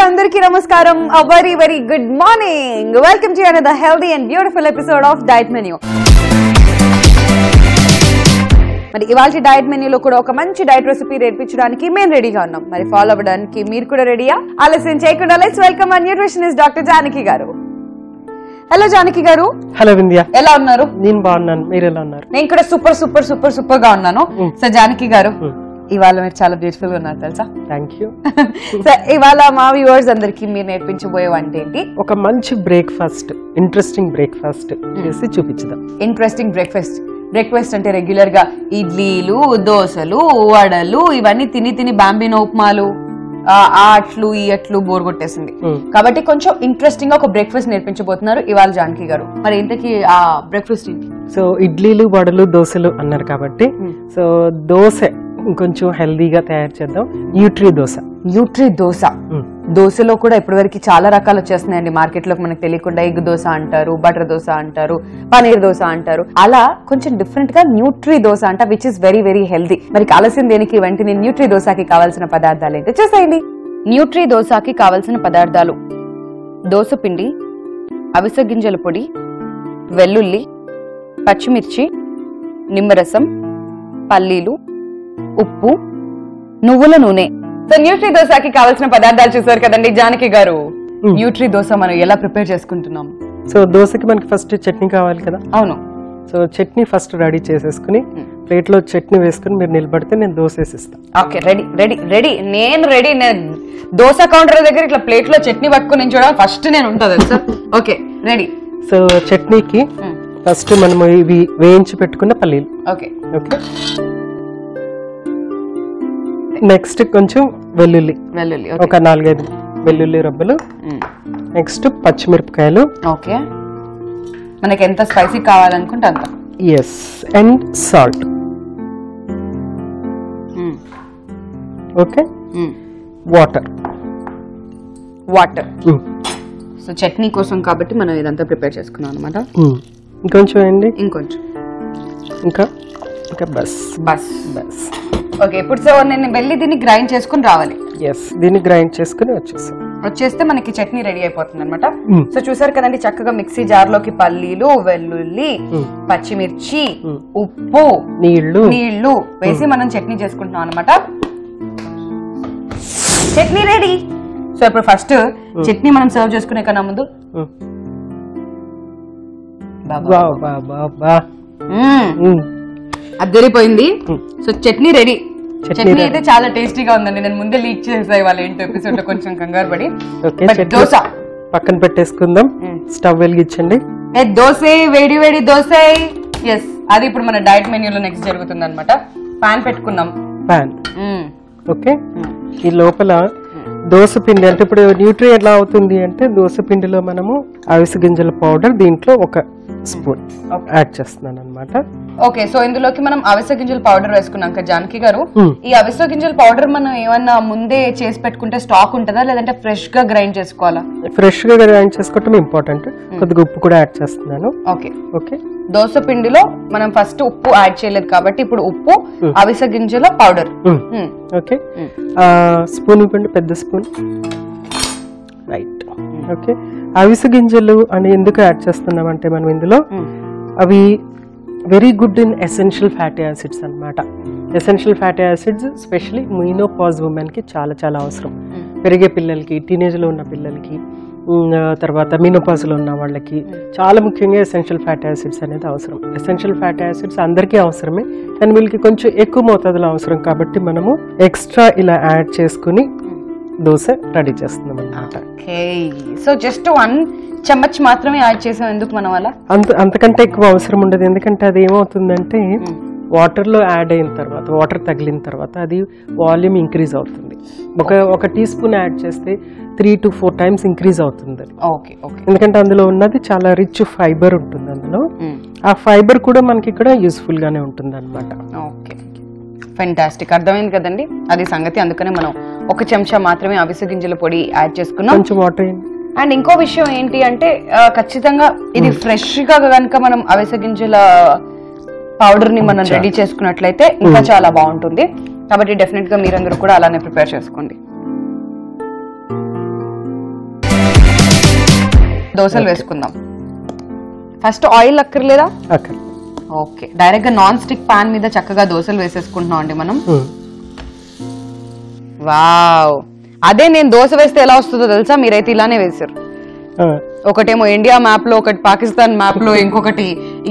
Andariki namaskaram. A very very good morning. Welcome to another healthy and beautiful episode of Diet Menu. మరి ఇవాల్టి diet మెనూలో కూడా ఒక మంచి డైట్ రెసిపీ నేర్పించడానికి మేము రెడీగా ఉన్నాం. మరి ఫాలో అవ్వడానికి మీరు కూడా రెడీయా? ఆలస్యం చేయకుండా let's welcome our nutritionist doctor Janaki గారు. హలో జానకి గారు. హలో వింధ్య, ఎలా ఉన్నారు? నేను బాగున్నాను, మీరు ఎలా ఉన్నారు? నేను కూడా సూపర్ సూపర్ సూపర్ సూపర్ గా ఉన్నాను. సో జానకి గారు, ఇవాళ మీరు చాలా బ్యూటిఫుల్ గా ఉన్నారు తెలుసా? Thank you. సో ఇవాళ మా వ్యూవర్స్ అందరికి మీరు నేర్పించబోయే వంట ఏంటి? ఒక మంచి బ్రేక్ఫాస్ట్, ఇంట్రెస్టింగ్ బ్రేక్ఫాస్ట్ చేసి చూపించుదాం. ఇంట్రెస్టింగ్ బ్రేక్ఫాస్ట్ అంటే రెగ్యులర్ గా ఇడ్లీలు, దోశలు, వడలు ఇవన్నీ తిని తిని బాంబినో ఉప్మాలు, అట్లు ఈ అట్లు బోర్ కొట్టేసింది. కాబట్టి కొంచెం ఇంట్రెస్టింగ్ గా ఒక బ్రేక్ఫాస్ట్ నేర్పించబోతున్నారు ఇవాళ జానకి గారు. మరి ఇంతకీ ఆ బ్రేక్ఫాస్ట్ ఏంటి? సో ఇడ్లీలు, వడలు, దోశలు అన్నారు కాబట్టి సో దోశ ఇంకొంచెం హెల్దీగా తయారు చేద్దాం. న్యూట్రీ దోశ. దోశలో కూడా ఇప్పటివరకు చాలా రకాలు వచ్చేస్తున్నాయండి మార్కెట్ లో. మనకు తెలియకుండా ఎగ్ దోశ అంటారు, బటర్ దోశ అంటారు, పనీర్ దోశ అంటారు. అలా కొంచెం డిఫరెంట్ గా న్యూట్రీ దోశ అంట, which is very very healthy. మరి కావాల్సిన దేనికి వెంటనే న్యూట్రీ దోశకి కావాల్సిన పదార్థాలు ఏంటో చూసేయండి. న్యూట్రీ దోశకి కావాల్సిన పదార్థాలు: దోశ పిండి, అవిసె గింజల పొడి, వెల్లుల్లి, పచ్చిమిర్చి, నిమ్మరసం, పల్లీలు, ఉప్పు, నువ్వుల నూనె. సో న్యూట్రీ దోశకి కావాల్సిన పదార్థాలు చూసారు కదండి జానకి గారు. న్యూట్రీ దోశ మనం ఎలా ప్రిపేర్ చేసుకుంటున్నాం? సో దోశకి మనకి ఫస్ట్ చట్నీ కావాలి కదా. అవును. సో చట్నీ ఫస్ట్ రెడీ చేసేసుకుని ప్లేట్ లో చట్నీ వేసుకుని మీరు నిలబడితే నేను దోశ వేసిస్తాను. Okay, ready. నేను దోశ కౌంటర్ దగ్గర ఇట్లా ప్లేట్ లో చట్నీ పట్టుకుని నించోవడం ఫస్ట్ నేను ఉంటుంది సార్. Okay, ready. సో చట్నీకి ఫస్ట్ మనం ఇవి వేయించి పెట్టుకున్న పల్లీలు. ఓకే. నెక్స్ట్ కొంచెం వెల్లుల్లి, ఒక 4-5 వెల్లుల్లి రబ్బలు. నెక్స్ట్ పచ్చిమిరపకాయలు. ఓకే, మనకి ఎంత స్పైసీ కావాలనుకుంటే అంత. Yes, and salt. Okay, water. So chutney కోసం కాబట్టి మనం ఇదంతా ప్రిపేర్ చేసుకున్నాం అనమాట. ఇంకొంచెం అండి, ఇంకా బస్. ఓకే, ఇప్పుడు సో నేను వెళ్ళి దీన్ని గ్రైండ్ చేసుకుని రావాలి. ఎస్, దీన్ని గ్రైండ్ చేసుకుని వచ్చేస్తే మనకి చట్నీ రెడీ అయిపోతుంది అనమాట. సో చూసారు కదండి, చక్కగా మిక్సీ జార్ లోకి పల్లీలు, వెల్లుల్లి, పచ్చిమిర్చి, ఉప్పు, నీళ్లు వేసి మనం చట్నీ చేసుకుంటున్నాం అనమాట. చట్నీ రెడీ. సో ఇప్పుడు ఫస్ట్ చట్నీ మనం సర్వ్ చేసుకునే కన్నా ముందు అద్దరిపోయింది. So chutney ready. చట్నీ అయితే చాలా టేస్టీగా ఉందండి. నేను ముందే లీక్ చేసాయి వాళ్ళ ఏంటో ఎపిసోడ్ లో కొంచెం కంగారు పడి. దోశ పక్కన పెట్టేసుకుందాం. స్టవ్ వెలిగించండి. దోశ, వేడి దోశ. ఎస్, అది ఇప్పుడు మన డైట్ మెన్యూలో నెక్స్ట్ జరుగుతుంది అనమాట. పాన్ పెట్టుకున్నాం. ఓకే, ఈ లోపల దోశ పిండి, అంటే ఇప్పుడు న్యూట్రీ ఎలా అవుతుంది అంటే దోశ పిండిలో మనము అవిసె గింజల పౌడర్ దీంట్లో 1 స్పూన్ యాడ్ చేస్తున్నాను అనమాట. ఓకే, సో ఇందులోకి మనం అవిసె గింజల పౌడర్ వేసుకున్నాం కదా జానకి గారు. ఈ అవిసె గింజల పౌడర్ మనం ఏమన్నా ముందే చేసి పెట్టుకుంటే స్టాక్ ఉంటుందా, లేదంటే ఫ్రెష్ గా గ్రైండ్ చేసుకోవాలా? ఫ్రెష్ గా గ్రైండ్ చేసుకోవటం ఇంపార్టెంట్. కొద్దిగా ఉప్పు కూడా యాడ్ చేస్తున్నాను. ఓకే, దోశ పిండిలో మనం ఫస్ట్ ఉప్పు యాడ్ చేయలేదు కాబట్టి ఇప్పుడు ఉప్పు, అవిసె గింజల పౌడర్. ఓకే, స్పూన్ ఇవ్వండి, పెద్ద స్పూన్. రైట్. ఓకే, అవిసె గింజలు అని ఎందుకు యాడ్ చేస్తున్నామంటే మనం ఇందులో అవి very good in essential fatty acids అనమాట. Essential fatty acids specially menopause women కి చాలా చాలా అవసరం. పెరిగే పిల్లలకి, టీనేజ్ లో ఉన్న పిల్లలకి, తర్వాత మెనోపాజ్ లో ఉన్న వాళ్ళకి చాలా ముఖ్యంగా ఎసెన్షియల్ ఫ్యాటీ యాసిడ్స్ అనేది అవసరం. ఎసెన్షియల్ ఫ్యాటీ యాసిడ్స్ అందరికీ అవసరమే, కానీ వీళ్ళకి కొంచెం ఎక్కువ మోతాదులో అవసరం కాబట్టి మనము ఎక్స్ట్రా ఇలా యాడ్ చేసుకుని దోశ రెడీ చేస్తున్నాం అన్నమాట. సో జస్ట్ 1 చెంచా మాత్రమే యాడ్ చేసాం. ఎందుకు మనం అలా? అంతకంటే ఎక్కువ అవసరం ఉండదు. ఎందుకంటే అది ఏమవుతుందంటే వాటర్ లో యాడ్ అయిన తర్వాత, వాటర్ తగిలిన తర్వాత అది వాల్యూమ్ ఇంక్రీజ్ అవుతుంది. ఒక టీ స్పూన్ యాడ్ చేస్తే 3 to 4 times ఇంక్రీజ్ అవుతుంది. ఎందుకంటే అందులో ఉన్నది చాలా రిచ్ ఫైబర్ ఉంటుంది అందులో. ఆ ఫైబర్ కూడా మనకి ఇక్కడ యూస్ఫుల్ గానే ఉంటుంది అనమాట. ఫెంటాస్టిక్, అర్థమైంది కదండి అది సంగతి. అందుకనే మనం 1 చెంచా మాత్రమే అవిసె గింజల పొడి యాడ్ చేసుకున్నాం. కొంచెం వాటర్. అండ్ ఇంకో విషయం ఏంటి అంటే ఖచ్చితంగా ఇది ఫ్రెష్ గా కనుక మనం అవిసె గింజల పౌడర్ ని మనం రెడీ చేసుకున్నట్లయితే ఇంకా చాలా బాగుంటుంది. కాబట్టి డెఫినెట్ గా మీరందరూ కూడా అలానే ప్రిపేర్ చేసుకోండి. దోశలు వేసుకుందాం. ఫస్ట్ ఆయిల్ అక్కర్లేదా? అక్కడ ఓకే, డైరెక్ట్ గా నాన్ స్టిక్ పాన్ మీద చక్కగా దోశలు వేసేసుకుంటున్నాం అండి మనం. వావ్, అదే నేను దోశ వేస్తే ఎలా వస్తుందో తెలుసా? మీరైతే ఇలానే వేసారు. ఒకటేమో ఇండియా మ్యాప్ లో, ఒకటి పాకిస్తాన్ మ్యాప్ లో,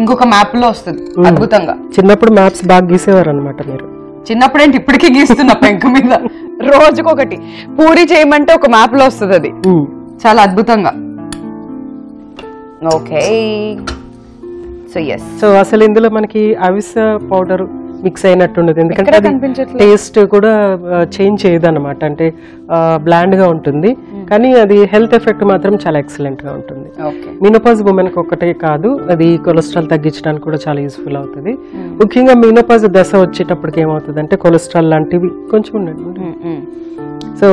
ఇంకొక మ్యాప్ లో వస్తుంది అద్భుతంగా. చిన్నప్పుడు మ్యాప్స్ బాగా గీసేవారు అనమాట మీరు. చిన్నప్పుడు ఏంటి, ఇప్పటికీ గీస్తున్నా పెంక మీద. రోజుకొకటి పూరి చేయమంటే ఒక మ్యాప్ లో వస్తుంది అది, చాలా అద్భుతంగా. ఓకే, సో అసలు ఇందులో మనకి అవిస పౌడర్ మిక్స్ అయినట్టుండదు, ఎందుకంటే అది టేస్ట్ కూడా చేంజ్ చేయదు అనమాట. అంటే బ్లాండ్ గా ఉంటుంది, కానీ అది హెల్త్ ఎఫెక్ట్ మాత్రం చాలా ఎక్సలెంట్ గా ఉంటుంది. మీనోపాజ్ ఉమెన్ కి ఒకటే కాదు, అది కొలెస్ట్రాల్ తగ్గించడానికి కూడా చాలా యూస్ఫుల్ అవుతుంది. ముఖ్యంగా మీనోపాజ్ దశ వచ్చేటప్పటికి ఏమవుతుంది అంటే కొలెస్ట్రాల్ లాంటివి కొంచెం ఉండండి, సో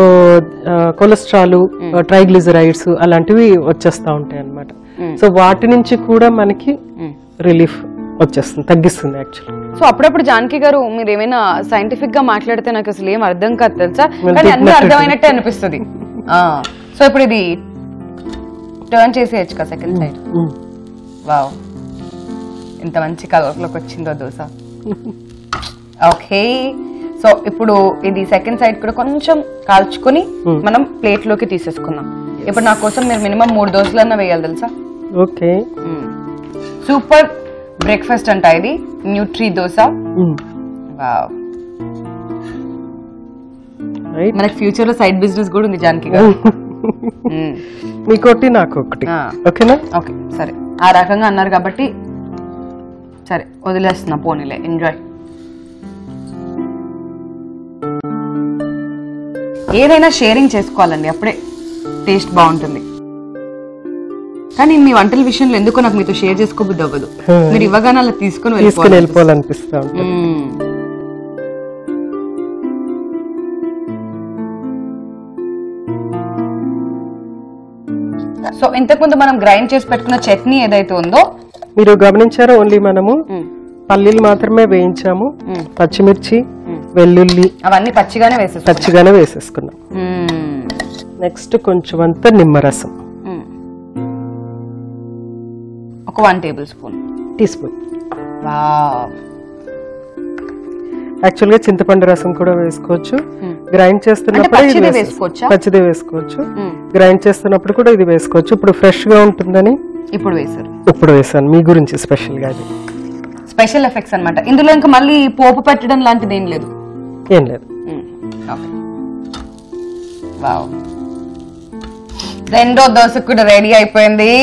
కొలెస్ట్రాల్, ట్రైగ్లిజరైడ్స్ అలాంటివి వచ్చేస్తా ఉంటాయి అన్నమాట. సో వాటి నుంచి కూడా మనకి రిలీఫ్ వచ్చేస్తుంది, తగ్గిస్తుంది యాక్చువల్లీ. సో అప్పుడప్పుడు జానకి గారు మీరు ఏమైనా సైంటిఫిక్ గా మాట్లాడితే నాకు అసలు ఏం అర్థం కాదు తెలుసా, కానీ అన్ని అర్థమైనట్టే అనిపిస్తుంది. సో ఇప్పుడు ఇది టర్న్ చేసేయచ్చు కదా సెకండ్ సైడ్. వావ్, ఎంత మంచి కలర్ లోకి వచ్చిందో దోశ. ఓకే, సో ఇప్పుడు ఇది సెకండ్ సైడ్ కూడా కొంచెం కాల్చుకొని మనం ప్లేట్ లోకి తీసేసుకుందాం. ఇప్పుడు నా కోసం మీరు మినిమం 3 దోశలన్నా వేయాలి తెలుసా. ఓకే, సూపర్ బ్రేక్ఫాస్ట్ అంట ఇది, న్యూట్రీ దోశ. వావ్, మనకి ఫ్యూచర్ లో సైడ్ బిజినెస్ కూడా ఉంది జానకి గారు. మీకోటి నాకు ఒకటి, ఓకేనా? ఓకే, సరే, ఆ రకంగా అన్నారు కాబట్టి సరే వదిలేస్తున్నా, పోనీలే, ఎంజాయ్. ఏదైనా షేరింగ్ చేసుకోవాలండి, అప్పుడే టేస్ట్ బాగుంటుంది. కానీ మీ వంటల విషయంలో ఎందుకో నాకు మీతో షేర్ చేసుకోబుద్ది అవ్వదు. మీరు ఇవ్వగానే అలా తీసుకుని వెళ్ళిపోవాలనిపిస్తా. సో ఇంతకుముందు మనం గ్రైండ్ చేసి పెట్టుకున్న చట్నీ ఏదైతే ఉందో మీరు గమనించారో, ఓన్లీ మనము పల్లీలు మాత్రమే వేయించాము, పచ్చిమిర్చి, వెల్లుల్లి అవన్నీ పచ్చిగానే వేసేసుకున్నాం. నెక్స్ట్ కొంచెం అంతా నిమ్మరసం, ఒక 1 table spoon, teaspoon. Wow, actual గా చింతపండు రసం కూడా వేసుకోవచ్చు. గ్రైండ్ చేస్తున్నప్పుడు పచ్చిదే వేసుకోవచ్చు, గ్రైండ్ చేస్తున్నప్పుడు కూడా ఇది వేసుకోవచ్చు. ఇప్పుడు ఫ్రెష్ గా ఉంటుందని ఇప్పుడు వేసాను మీ గురించి స్పెషల్ గా. అది స్పెషల్ ఎఫెక్ట్స్ అన్నమాట. ఇందులో ఇంకా మళ్ళీ పోపు పెట్టడం లాంటిది ఏం లేదు. వావ్, రెండో దోశ కూడా రెడీ అయిపోయింది.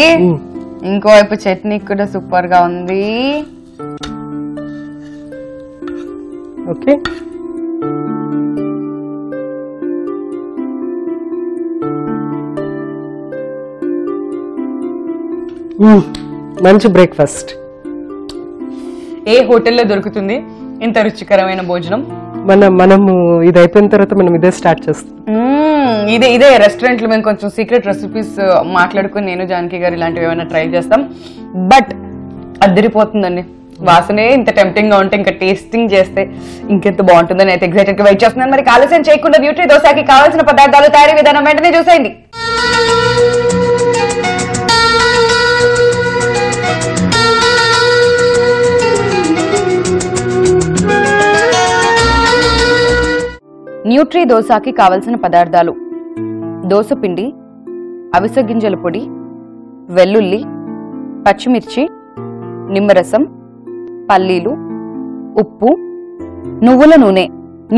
ఇంకోవైపు చట్నీ కూడా సూపర్ గా ఉంది. ఓకే, మంచి బ్రేక్ఫాస్ట్. ఏ హోటల్లో దొరుకుతుంది ఇంత రుచికరమైన భోజనం? మనము ఇది అయిపోయిన తర్వాత మనం ఇదే స్టార్ట్ చేస్తాం. ఇదే రెస్టారెంట్ లో మేము కొంచెం సీక్రెట్ రెసిపీస్ మాట్లాడుకుని నేను జానకి గారు ఇలాంటివి ఏమైనా ట్రై చేస్తాం. బట్ అదిరిపోతుందండి, వాసనే ఇంత టెంప్టింగ్ గా ఉంటే ఇంకా టేస్టింగ్ చేస్తే ఇంకెంత బాగుంటుందని అయితే ఎగ్జైటెడ్ గా వెయిట్ చేస్తున్నాను. మరి ఆలస్యం చేయకుండా న్యూట్రీ దోశకి కావాల్సిన పదార్థాలు, తయారీ విధానం వెంటనే చూసేయండి. న్యూట్రీ దోశకి కావలసిన పదార్థాలు: దోశ పిండి, అవిసె గింజల పొడి, వెల్లుల్లి, పచ్చిమిర్చి, నిమ్మరసం, పల్లీలు, ఉప్పు, నువ్వుల నూనె.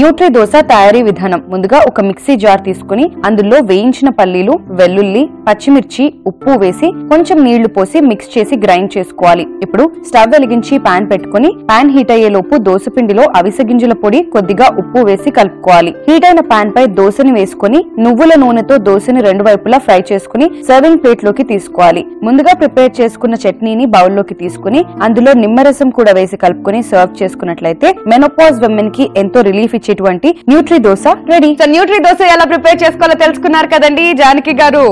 న్యూట్రీ దోశ తయారీ విధానం: ముందుగా ఒక మిక్సీ జార్ తీసుకుని అందులో వేయించిన పల్లీలు, వెల్లుల్లి, పచ్చిమిర్చి, ఉప్పు వేసి కొంచెం నీళ్లు పోసి మిక్స్ చేసి గ్రైండ్ చేసుకోవాలి. ఇప్పుడు స్టవ్ వెలిగించి పాన్ పెట్టుకుని పాన్ హీట్ అయ్యే లోపు దోశ పిండిలో అవిసె గింజల పొడి, కొద్దిగా ఉప్పు వేసి కలుపుకోవాలి. హీట్ అయిన పాన్ పై దోశని వేసుకుని నువ్వుల నూనెతో దోశని 2 వైపులా ఫ్రై చేసుకుని సర్వింగ్ ప్లేట్ లోకి తీసుకోవాలి. ముందుగా ప్రిపేర్ చేసుకున్న చట్నీని బౌల్లోకి తీసుకుని అందులో నిమ్మరసం కూడా వేసి కలుపుకుని సర్వ్ చేసుకున్నట్లయితే మెనోపాజ్ విమెన్ కి ఎంతో రిలీఫ్ ఇచ్చేటువంటి Nutri dosa ready. So Nutri dosa ఎలా ప్రిపేర్ చేసుకోవాలో తెలుసుకున్నారు కదండి జానకి గారు.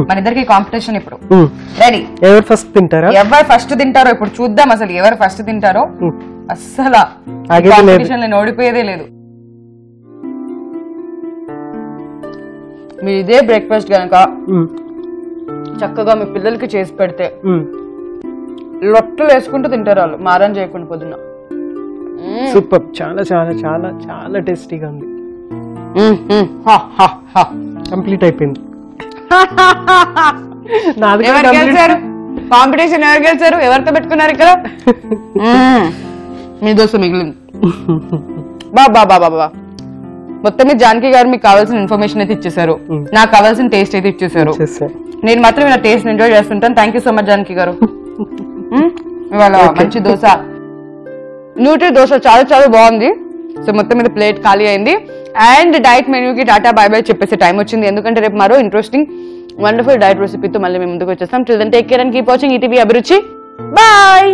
మన ఇద్దరికి కాంపిటీషన్ ఇప్పుడు రెడీ. ఎవరు ఫస్ట్ తింటారో ఇప్పుడు చూద్దాం. అసలు ఎవరు ఫస్ట్ తింటారో అస్సలు కాంపిటీషన్ నేను ఓడిపోయేదే లేదు. మీరు ఇదే బ్రేక్ఫాస్ట్ గనక చక్కగా మీ పిల్లలకి చేసి పెడితే లొట్టలు వేసుకుంటూ తింటారు వాళ్ళు, మారం చేయకుండా పొద్దున్న. సూపర్, చాలా చాలా చాలా చాలా టేస్టీగా ఉంది. కంప్లీట్ అయిపోయింది. ఎవరు గెలిచారు? కాంపిటీషన్ ఎవరు గెలిచారు? ఎవరితో పెట్టుకున్నారు ఇక్కడ? మీ దోశ మిగిలింది. బాబా బాబా బాబా, మొత్తం మీద జానకి గారు మీకు కావాల్సిన ఇన్ఫర్మేషన్ అయితే ఇచ్చేసారు, నాకు కావాల్సిన టేస్ట్ అయితే ఇచ్చేసారు. నేను మాత్రం ఇలా టేస్ట్ ఎంజాయ్ చేస్తుంటాను. Thank you so much Janaki గారు. ఇవాళ మంచి దోశ, న్యూట్రీ దోశ చాలా చాలా బాగుంది. సో మొత్తం మీద ప్లేట్ ఖాళీ అయింది అండ్ డైట్ మెన్యూకి టాటా బై బై చెప్పేసి టైం వచ్చింది. ఎందుకంటే రేపు మరో ఇంట్రెస్టింగ్ వండర్ఫుల్ డైట్ రెసిపీతో మళ్ళీ మేము ముందుకు వచ్చేస్తాం. Till then take care and keep watching ETV Abhiruchi. Bye.